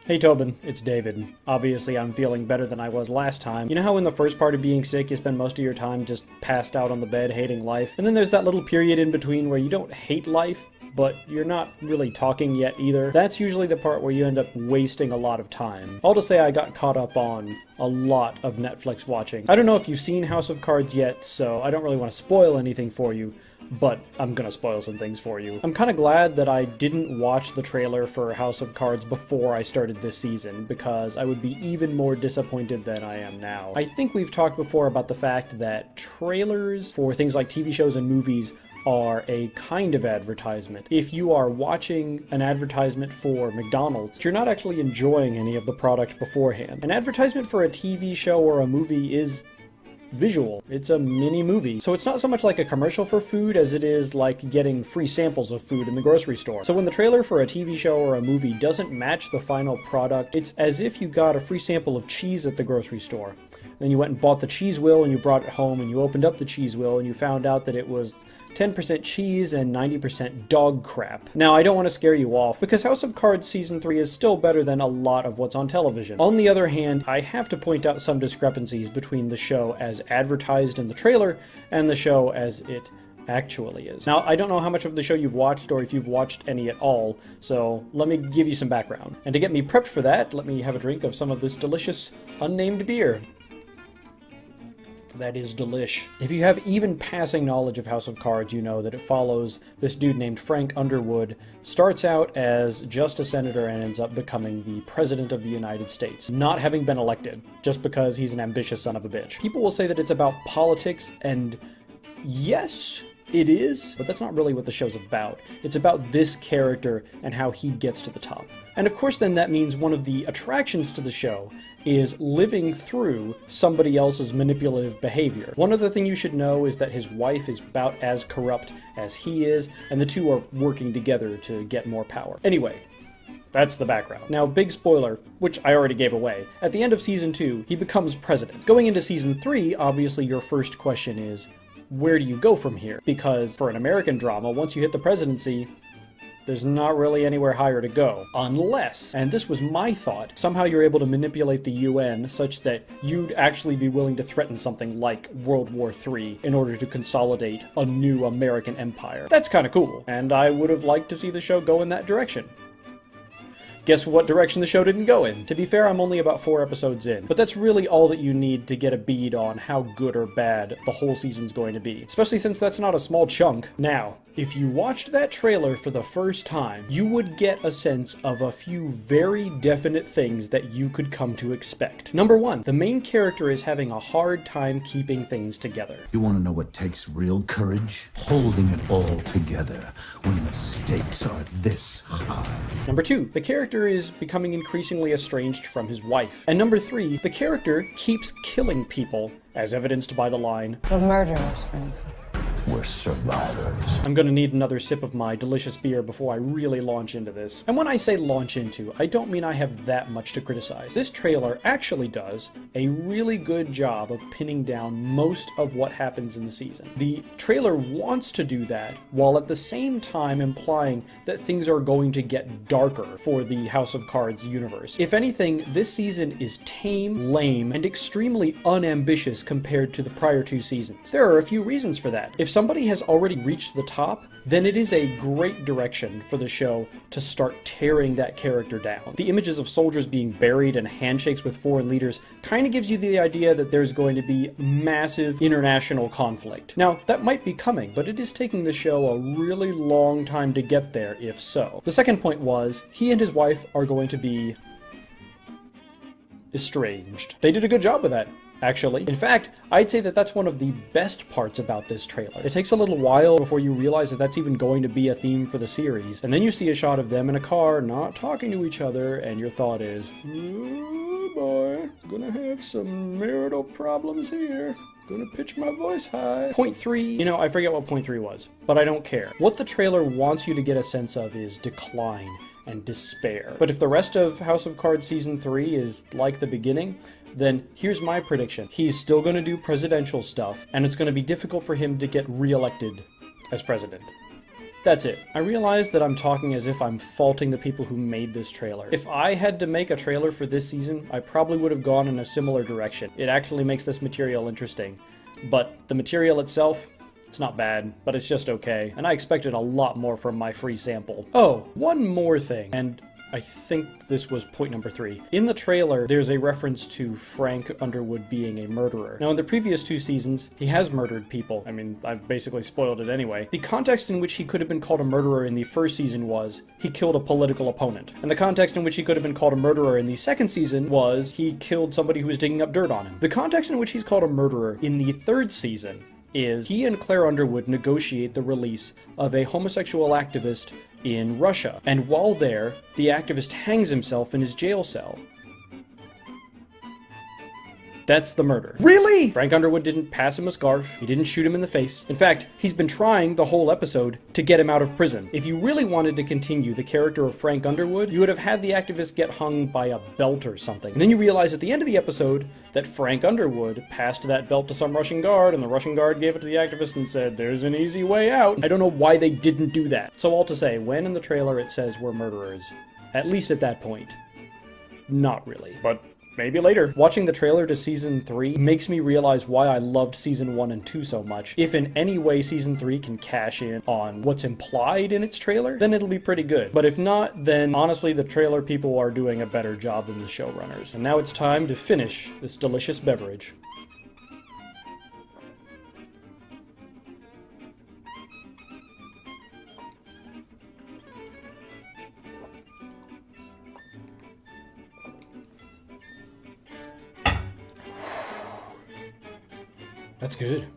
Hey Tobin, it's David. Obviously I'm feeling better than I was last time. You know how in the first part of being sick you spend most of your time just passed out on the bed hating life? And then there's that little period in between where you don't hate life, but you're not really talking yet either. That's usually the part where you end up wasting a lot of time. I'll just say I got caught up on a lot of Netflix watching. I don't know if you've seen House of Cards yet, so I don't really want to spoil anything for you, but I'm gonna spoil some things for you. I'm kinda glad that I didn't watch the trailer for House of Cards before I started this season, because I would be even more disappointed than I am now. I think we've talked before about the fact that trailers for things like TV shows and movies are a kind of advertisement. If you are watching an advertisement for McDonald's, you're not actually enjoying any of the product beforehand. An advertisement for a TV show or a movie is visual. It's a mini movie. So it's not so much like a commercial for food as it is like getting free samples of food in the grocery store. So when the trailer for a TV show or a movie doesn't match the final product, it's as if you got a free sample of cheese at the grocery store. Then you went and bought the cheese wheel and you brought it home and you opened up the cheese wheel and you found out that it was 10% cheese and 90% dog crap. Now, I don't want to scare you off, because House of Cards Season 3 is still better than a lot of what's on television. On the other hand, I have to point out some discrepancies between the show as advertised in the trailer and the show as it actually is. Now, I don't know how much of the show you've watched or if you've watched any at all, so let me give you some background. And to get me prepped for that, let me have a drink of some of this delicious unnamed beer. That is delish. If you have even passing knowledge of House of Cards, you know that it follows this dude named Frank Underwood, starts out as just a senator and ends up becoming the president of the United States, not having been elected, just because he's an ambitious son of a bitch. People will say that it's about politics, and yes, it is, but that's not really what the show's about. It's about this character and how he gets to the top. And of course then that means one of the attractions to the show is living through somebody else's manipulative behavior. One other thing you should know is that his wife is about as corrupt as he is, and the two are working together to get more power. Anyway, that's the background. Now, big spoiler, which I already gave away. At the end of Season 2, he becomes president. Going into Season 3, obviously your first question is, where do you go from here? Because for an American drama, once you hit the presidency, there's not really anywhere higher to go. Unless, and this was my thought, somehow you're able to manipulate the UN such that you'd actually be willing to threaten something like World War III in order to consolidate a new American empire. That's kind of cool, and I would have liked to see the show go in that direction. Guess what direction the show didn't go in? To be fair, I'm only about 4 episodes in, but that's really all that you need to get a bead on how good or bad the whole season's going to be, especially since that's not a small chunk. Now, if you watched that trailer for the first time, you would get a sense of a few very definite things that you could come to expect. Number 1, the main character is having a hard time keeping things together. You want to know what takes real courage? Holding it all together when the stakes are this high. Number 2, the character is becoming increasingly estranged from his wife. And number 3, the character keeps killing people, as evidenced by the line, "We're murderers, Francis. We're survivors." I'm gonna need another sip of my delicious beer before I really launch into this. And when I say launch into, I don't mean I have that much to criticize. This trailer actually does a really good job of pinning down most of what happens in the season. The trailer wants to do that, while at the same time implying that things are going to get darker for the House of Cards universe. If anything, this season is tame, lame, and extremely unambitious compared to the prior 2 seasons. There are a few reasons for that. If somebody has already reached the top, then it is a great direction for the show to start tearing that character down. The images of soldiers being buried and handshakes with foreign leaders kind of gives you the idea that there's going to be massive international conflict. Now, that might be coming, but it is taking the show a really long time to get there, if so. The second point was, he and his wife are going to be estranged. They did a good job with that, actually. In fact, I'd say that that's one of the best parts about this trailer. It takes a little while before you realize that that's even going to be a theme for the series, and then you see a shot of them in a car not talking to each other, and your thought is, oh boy, gonna have some marital problems here. Gonna pitch my voice high. Point 3, you know, I forget what point 3 was, but I don't care. What the trailer wants you to get a sense of is decline and despair. But if the rest of House of Cards Season 3 is like the beginning, then here's my prediction. He's still going to do presidential stuff, and it's going to be difficult for him to get reelected as president. That's it. I realize that I'm talking as if I'm faulting the people who made this trailer. If I had to make a trailer for this season, I probably would have gone in a similar direction. It actually makes this material interesting. But the material itself, it's not bad, but it's just okay. And I expected a lot more from my free sample. Oh, one more thing, and I think this was point number 3. In the trailer, there's a reference to Frank Underwood being a murderer. Now, in the previous 2 seasons, he has murdered people. I mean, I've basically spoiled it anyway. The context in which he could have been called a murderer in the first season was he killed a political opponent. And the context in which he could have been called a murderer in the second season was he killed somebody who was digging up dirt on him. The context in which he's called a murderer in the third season is he and Claire Underwood negotiate the release of a homosexual activist in Russia. And while there, the activist hangs himself in his jail cell. That's the murder. Really? Frank Underwood didn't pass him a scarf. He didn't shoot him in the face. In fact, he's been trying the whole episode to get him out of prison. If you really wanted to continue the character of Frank Underwood, you would have had the activist get hung by a belt or something. And then you realize at the end of the episode that Frank Underwood passed that belt to some Russian guard, and the Russian guard gave it to the activist and said, "There's an easy way out." I don't know why they didn't do that. So all to say, when in the trailer it says we're murderers, at least at that point, not really. But maybe later. Watching the trailer to Season 3 makes me realize why I loved Season 1 and 2 so much. If in any way Season 3 can cash in on what's implied in its trailer, then it'll be pretty good. But if not, then honestly the trailer people are doing a better job than the showrunners. And now it's time to finish this delicious beverage. That's good.